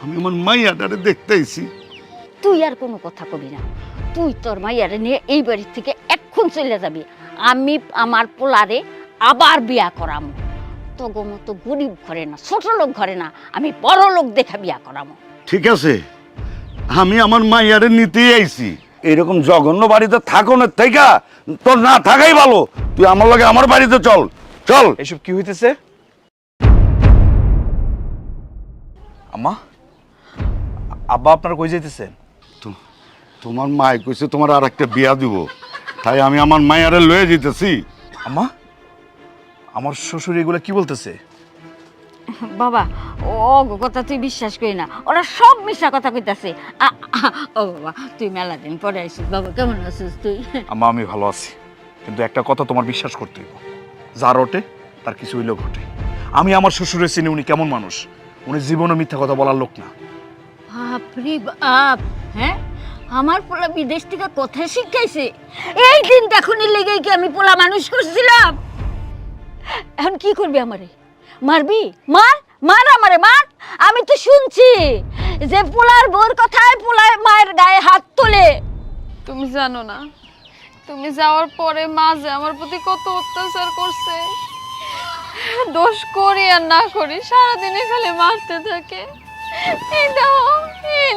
Speaker 9: আমি আমার মাইয়াটারে দেখতে আইছি।
Speaker 5: তুই আর কোনো কথা কবি না, তুই তোর মাইয়ারে নিয়ে এই বাড়ি থেকে এক্ষুন চলে যাবি। আমি আমার পোলারে আবার বিয়া করামো। তগো মতো গরিব ঘরে না, ছোট লোক ঘরে না, আমি বড় লোক দেখা বিয়া করামো।
Speaker 9: ঠিক আছে, আমি আমার মাইয়ারে নিতেই আইছি। এরকম জঘন্য বাড়িতে থাকো না, থেকে তোর না থাকাই ভালো। তুই আমার লগে আমার বাড়িতে চল চল।
Speaker 6: এসব কি হইতেছে? আম্মা, আব্বা আপনার কই যাইতেছেন?
Speaker 9: তোমার মাই কইছে তোমার আর একটা বিয়া দিব, তাই আমি আমার মাইয়ারে লয়ে যেতেছি।
Speaker 6: আম্মা, আমার শ্বশুর এগুলো কি বলতেছে?
Speaker 5: বাবা ও কথা তুই বিশ্বাস করি না, ওরা সব মিশা কথা কইতাছে। ও বাবা তুই মেলা দিন পরে আইছিস, বাবা কেমন আছিস তুই?
Speaker 6: আম্মা আমি ভালো আছি, কিন্তু একটা কথা তোমার বিশ্বাস করতে হইব, যার ওঠে তার কিছু হইলেও ঘটে। আমি আমার শ্বশুরের চিনি, উনি কেমন মানুষ। উনি জীবনে মিথ্যা কথা বলার লোক না।
Speaker 5: বাপরে বাপ, হ্যাঁ আমার পোলা বিদেশ থেকে কথা শিখাইছে। এই দিন এখনই লেগে কি আমি পোলা মানুষ করছিলাম? এখন কি করবি আমারে? মারবি? মার মার আমারে মার। আমি তো শুনছি যে পোলার বোর কথায় পোলার মায়ের গায়ে হাত তোলে।
Speaker 4: তুমি জানো না, তুমি যাওয়ার পরে মা যে আমার প্রতি কত অত্যাচার করছে। দোষ করি আর না করি সারাদিনে খালি মারতে থাকে। এই দাও,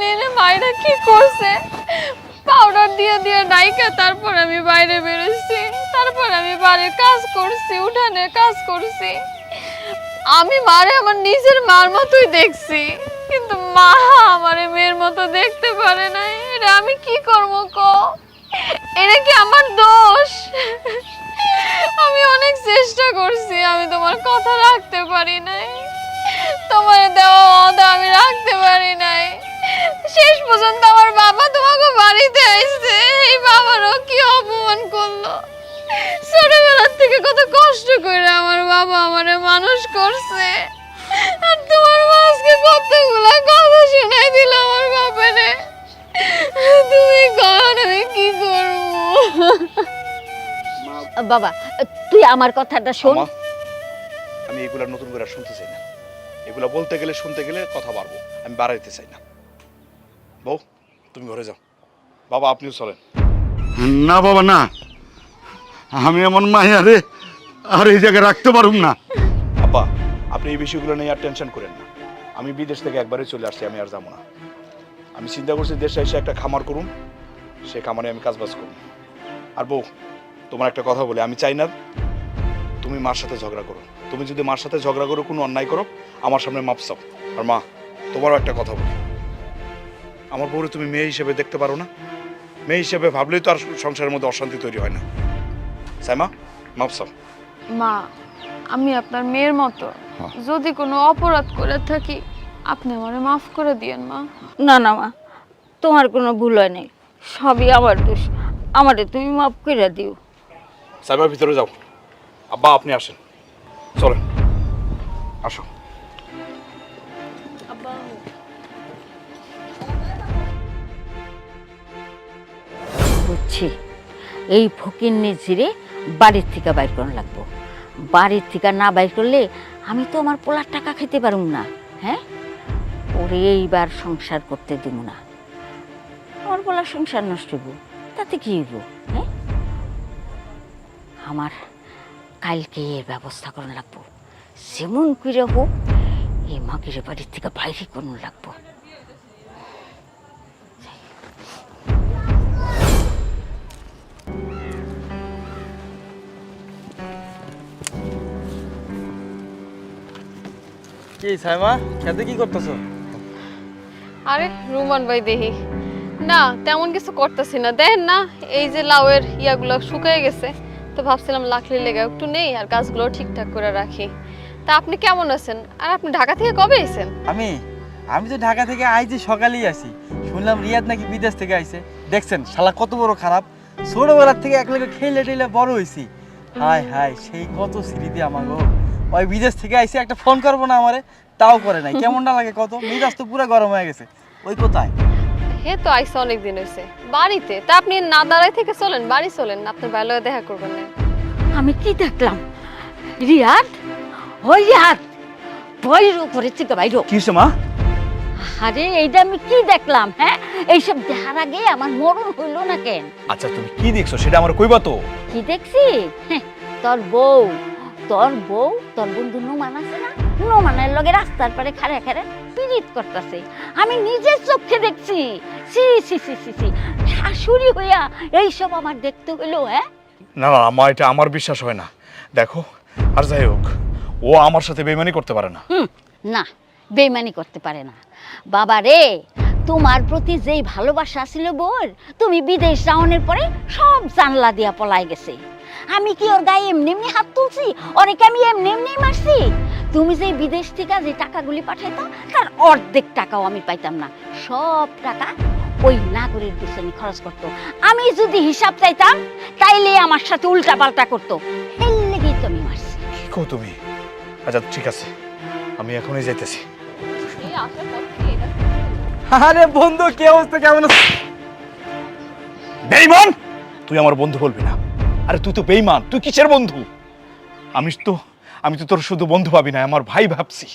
Speaker 4: এনে মায়েরা কি করছে, পাউডার দিয়ে দিয়ে ডাইকা তারপর আমি বাইরে বেরোচ্ছি, তারপর আমি বাড়ির কাজ করছি, উঠানে কাজ করছি। আমি মারে আমার নিজের মার মতোই দেখছি, কিন্তু মা আমারে মেয়ের মতো দেখতে পারে না। এটা আমি কি করবো কও? এটা কি আমার দোষ? আমি অনেক চেষ্টা করছি, আমি তোমার কথা রাখতে পারি নাই, তোমার দেওয়া ওয়াদা আমি রাখতে পারি নাই। শেষ পর্যন্ত আমার বাবা তোমাকে বাড়িতে আসছে, এই বাবারও কি অপমান করলো। ছোটবেলার থেকে কত কষ্ট করে আমার বাবা আমারে মানুষ করছে, আর তোমার মা আজকে কতগুলা কথা শোনাই
Speaker 5: বাবা তুই আমার কথাটা শোন।
Speaker 6: আমা, আমি এগুলা নতুন করে আর শুনতে চাই না। এগুলা বলতে গেলে শুনতে গেলে কথা বাড়বো, আমি বাড়াইতে চাই না। বউ তুমি ঘরে যাও, বাবা আপনিও চলেন।
Speaker 9: না বাবা না, আমি এমন মাইয়ারে আর এই জায়গায় রাখতে পারুম না।
Speaker 6: আব্বা আপনি এই বিষয়গুলো নিয়ে আর টেনশন করেন না। আমি বিদেশ থেকে একবারে চলে আসছি, আমি আর যাবো না। আমি চিন্তা করছি দেশে এসে একটা খামার করুন, সে খামারে আমি কাজবাজ করুন। আর বউ তোমার একটা কথা বলি, আমি চাই না তুমি মার সাথে ঝগড়া করো। তুমি যদি মার সাথে ঝগড়া করো, কোনো অন্যায় করো, আমার সামনে মাপ চাও। আর মা তোমারও একটা কথা বলি, আমার বউরে তুমি মেয়ে হিসেবে দেখতে পারো না? মেয়ে হিসেবে ভাবলেই তো আর সংসারের মধ্যে অশান্তি তৈরি হয় না। সাইমা মাপ চাও।
Speaker 4: মা, আমি আপনার মেয়ের মতো, যদি কোনো অপরাধ করে থাকি আপনি আমারে মাফ করে দিয়েন মা।
Speaker 5: না না মা, তোমার কোনো ভুল হয় নাই, সবই আমার দোষ, আমারে তুমি মাফ করে দিও।
Speaker 6: সাইমা ভিতরে যাও। আব্বা আপনি আসেন, চলেন আসো।
Speaker 5: বুঝছি, এই ফকিন্নি ঝিরে বাড়ির থেকে বাইর করা লাগবো। বাড়ির থেকে না বাইর করলে আমি তো আমার পোলার টাকা খেতে পারুম না। হ্যাঁ, ওরে এইবার সংসার করতে দিব না। আমার পোলার সংসার নষ্ট হইব, তাতে কি হইব? হ্যাঁ, আমার কালকে এর ব্যবস্থা করা লাগবো। যেমন করে হোক এই মাগিরে বাড়ির থেকে বাইরে করানো লাগবো।
Speaker 8: কি সাইমা, খেতে কি করতেছো?
Speaker 4: আরে রুমান ভাই দেখি না, তেমন কিছু করতেছি না। দেখেন না এই যে লাউয়ের ইয়াগুলো শুকিয়ে গেছে, তো ভাবছিলাম লাকড়ি লেগে একটু নেই আর গাছগুলো ঠিকঠাক করে রাখি। তা আপনি কেমন আছেন? আর আপনি ঢাকা থেকে কবে এসেছেন?
Speaker 8: আমি তো ঢাকা থেকে আইছি, সকালেই আসি। শুনলাম রিয়াদ নাকি বিদেশ থেকে আইছে। দেখছেন শালা কত বড় খারাপ, ছোটবেলার থেকে একলগে খেলে টেলে বড় হয়েছি। হায় হায়, সেই কত স্মৃতি আমার গো। ওই বিদেশ থেকে আইছে, একটা ফোন করবো না আমারে, তাও করে নাই। কেমনটা লাগে কত, মেজাজ তো পুরো গরম হয়ে গেছে। ওই কোথায়?
Speaker 4: হে তো আইসা অনেকদিন হয়েছে বাড়িতে। তা আপনি না দাঁড়ায় থেকে চলেন, বাড়ি চলেন, আপনার ভালো দেখা করবেন না।
Speaker 5: আমি কি দেখলাম? রিয়াদ, ওই রিয়াদ, বইর উপরে থেকে বাইর।
Speaker 6: কি হয়েছে মা?
Speaker 5: আরে এইটা আমি কি দেখলাম? হ্যাঁ, এইসব দেখার আগে আমার মরণ হইল না কেন?
Speaker 6: আচ্ছা তুমি কি দেখছো সেটা আমার কইবা তো।
Speaker 5: কি দেখছি? হ্যাঁ, তোর বউ, তোর বন্ধু নোমান আছে না, নোমানের লগে রাস্তার পারে খাড়ে খাড়ে পিরিত করতেছে। আমি নিজের চোখে দেখছি। সি সি সি সি সি, শাশুড়ি হইয়া এইসব আমার দেখতে হইলো? হ্যাঁ
Speaker 6: না না মা, এটা আমার বিশ্বাস হয় না। দেখো, আর যাই হোক, ও আমার সাথে বেইমানি করতে পারে না।
Speaker 5: না, বেইমানি করতে পারে না। বাবা রে, তোমার প্রতি যেই ভালোবাসা ছিল বোর, তুমি বিদেশ যাওয়ার পরে সব জানলা দিয়া পলাই গেছে। আমি কি ওর গায়ে এমনি এমনি হাত তুলছি? ওরে কি আমি এমনি এমনি মারছি? তুমি যে বিদেশ থেকে যে টাকাগুলি পাঠাইতো, তার অর্ধেক টাকাও আমি পাইতাম না। সব টাকা ওই নাগরের পিছনে খরচ করতো। আমি যদি হিসাব চাইতাম, তাইলে আমার সাথে উল্টা পাল্টা করতো। এই লেগেই তো আমি মারছি।
Speaker 6: কি কও তুমি? আচ্ছা ঠিক আছে, আমি এখনই যাইতেছি।
Speaker 4: এই আসার পর থেকে এটা
Speaker 8: আরে বন্ধু, কি অবস্থা, কেমন আছিস?
Speaker 6: বেঈমান, তুই আমার বন্ধু বলবি না। আরে তুই তো বেঈমান, তুই কিসের বন্ধু? আমি তো তোর শুধু বন্ধু ভাবি না, আমার ভাই ভাবছি।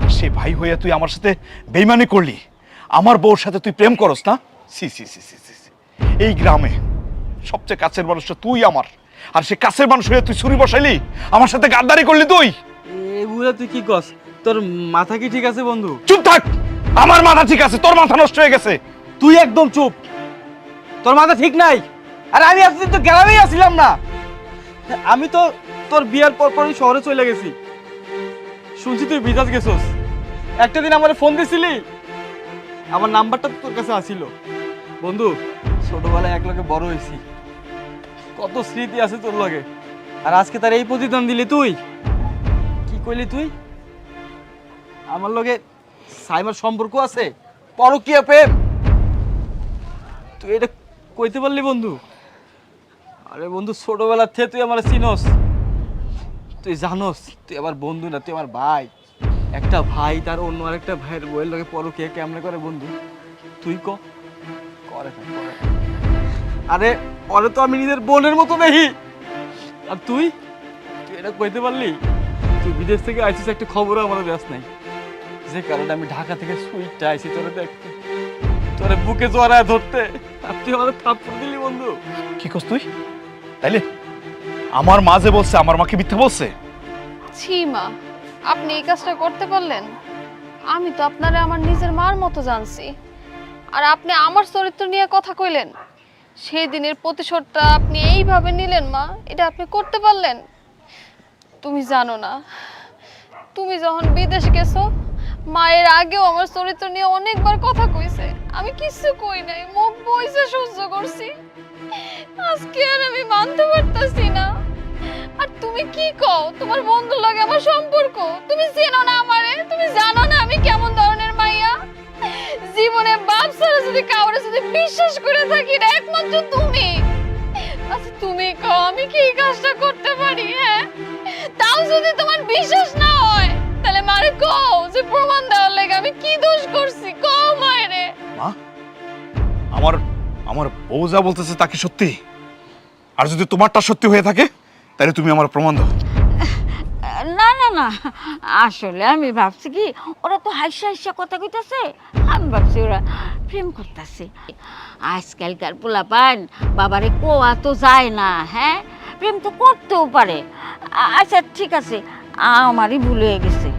Speaker 6: আর সে ভাই হইয়া তুই আমার সাথে বেঈমানি করলি। আমার বউর সাথে তুই প্রেম করস না? সি সি সি সি সি। এই গ্রামে সবচেয়ে কাছের মানুষটা তুই আমার, আর সে কাছের মানুষ হয়ে তুই ছুরি বসাইলি, আমার সাথে গাদ্দারি করলি তুই।
Speaker 8: এগুলো তুই কি কস? তোর মাথা কি ঠিক আছে বন্ধু?
Speaker 6: চুপ থাক। আমার মাথা ঠিক আছে, তোর মাথা নষ্ট হয়ে গেছে।
Speaker 8: তুই একদম চুপ, তোর মাথা ঠিক নাই। আর আমি এতদিন তো গ্রামেই আসছিলাম না, আমি তো তোর বিয়ার পর পরই শহরে চলে গেছি। শুনছি তুই বিদেশ গেছস। একটা দিন আমার ফোন দিছিলি, আমার নাম্বারটা তোর কাছে আসিল। বন্ধু, ছোটবেলায় একলগে বড় হয়েছি, কত স্মৃতি আছে তোর লগে। আর আজকে তার এই প্রতিদান দিলি তুই। কি কইলি তুই? আমার লগে সাইমার সম্পর্ক আছে, পরকীয়া প্রেম? তুই এটা কইতে পারলি বন্ধু? আরে বন্ধু, ছোটবেলার থেকে তুই আমার চিনস, তুই জানোস তুই আমার বন্ধু না, তুই আমার ভাই। একটা ভাই তার অন্য আরেকটা ভাইয়ের বইয়ের লগে পরকীয়া কেমনে করে বন্ধু? তুই করে না। আরে ওরে তো আমি নিজের বোনের মতো দেখি, আর তুই তুই এটা কইতে পারলি? তুই বিদেশ থেকে আইছিস, একটা খবরও আমাদের দেশ নাই, যে কারণে আমি ঢাকা থেকে সুইটটা আইছি তোরে দেখতে, তোরে বুকে জড়ায় ধরতে, আর তুই আমাদের থাপ্পড় দিলি বন্ধু।
Speaker 2: কি করছ তুই? তাইলে আমার মা যে বলছে, আমার মাকে মিথ্যা বলছে?
Speaker 4: ছি মা, আপনি এই কাজটা করতে পারলেন? আমি তো আপনারে আমার নিজের মার মতো জানছি, আর আপনি আমার চরিত্র নিয়ে কথা কইলেন। সেই দিনের প্রতিশোধটা আপনি এইভাবে নিলেন মা, এটা আপনি করতে পারলেন? তুমি জানো না, তুমি যখন বিদেশ গেছো, মায়ের আগেও আমার চরিত্র নিয়ে অনেকবার কথা কইছে, আমি কিছু কই নাই, মুখ বইছে সহ্য করছি। আজকে আর আমি মানতে পারতাছি না। আর তুমি কি কও, তোমার বন্ধুর লগে আমার সম্পর্ক? তুমি চেনো না আমারে, তুমি জানো না আমি কেমন ধরনের মাইয়া। জীবনে বাপ ছাড়া যদি কাউরে যদি বিশ্বাস করে থাকি না, একমাত্র তুমি। আচ্ছা তুমি কও, আমি কি এই কাজটা করতে পারি? হ্যাঁ, তাও যদি তোমার বিশ্বাস না হয়, তাহলে মারে কও যে প্রমাণ দেওয়ার লাগে আমি কি দোষ করছি, কও মায়েরে।
Speaker 2: মা, আমার বউ যা বলতেছে তা কি সত্যি? আর যদি তোমারটা সত্যি হয়ে থাকে, তাহলে তুমি আমার প্রমাণ দাও।
Speaker 5: না না না, আসলে আমি ভাবছি কি ওরা তো হাইসা হাইসা কথা কইতাছে, আমি ভাবছি ওরা প্রেম করতেছে। আজকালকার পোলাপান বাবারে কোয়া তো যায় না, হ্যাঁ প্রেম তো করতেও পারে। আচ্ছা ঠিক আছে, আমারই ভুল হয়ে গেছে।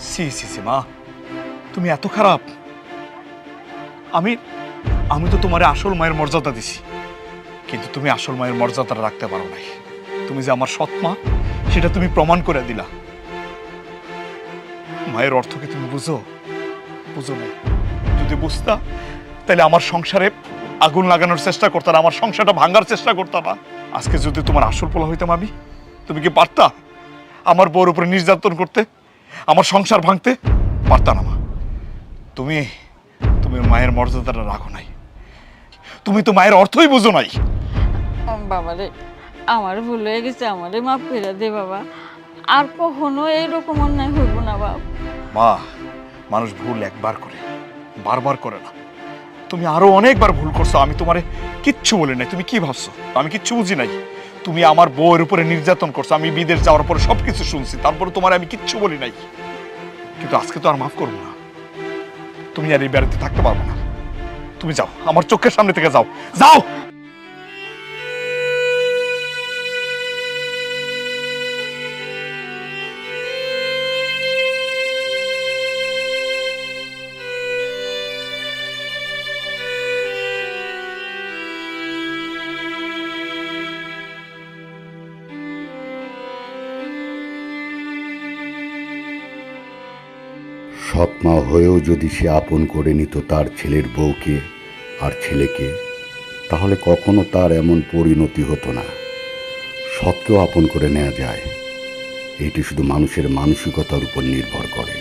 Speaker 2: সি সি সি মা, তুমি এত খারাপ? আমি তো তোমার আসল মায়ের মর্যাদা দিছি, কিন্তু তুমি আসল মায়ের মর্যাদাটা রাখতে পারো নাই। তুমি যে আমার সৎ মা, সেটা তুমি প্রমাণ করে দিলা। মায়ের অর্থ কি তুমি বুঝো না? যদি বুঝতা, তাহলে আমার সংসারে আগুন লাগানোর চেষ্টা করতাম, আমার সংসারটা ভাঙার চেষ্টা করতাম না। আজকে যদি তোমার আসল পোলা হইতাম আমি, তুমি কি পারতা আমার বউর উপরে নির্যাতন করতে, আমার সংসার ভাঙতে? পারতা না মা। তুমি মায়ের মর্যাদাটা রাখো নাই, তুমি তো মায়ের অর্থই বুঝো নাই।
Speaker 5: বাবারে, আমার ভুল হয়ে গেছে, আমারে মাফ করে দে বাবা, আর কখনো এইরকম অন্যায় হইব না বাবা।
Speaker 2: মা, মানুষ ভুল একবার করে, বারবার করে না। তুমি আরো অনেকবার ভুল করছো, আমি তোমারে কিচ্ছু বলি নাই। তুমি কি ভাবছো আমি কিচ্ছু বুঝি নাই? তুমি আমার বউয়ের উপরে নির্যাতন করছো, আমি বিদেশ যাওয়ার পরে সবকিছু শুনছি, তারপরে তোমার আমি কিচ্ছু বলি নাই। কিন্তু আজকে তো আর মাফ করবো না, তুমি আর এই বাড়িতে থাকতে পারবো না। তুমি যাও, আমার চোখের সামনে থেকে যাও, যাও।
Speaker 9: সৎ মা হয়েও যদি সে আপন করে নিত তার ছেলের বউকে আর ছেলেকে, তাহলে কখনো তার এমন পরিণতি হতো না। সৎকেও আপন করে নেওয়া যায়, এটি শুধু মানুষের মানসিকতার উপর নির্ভর করে।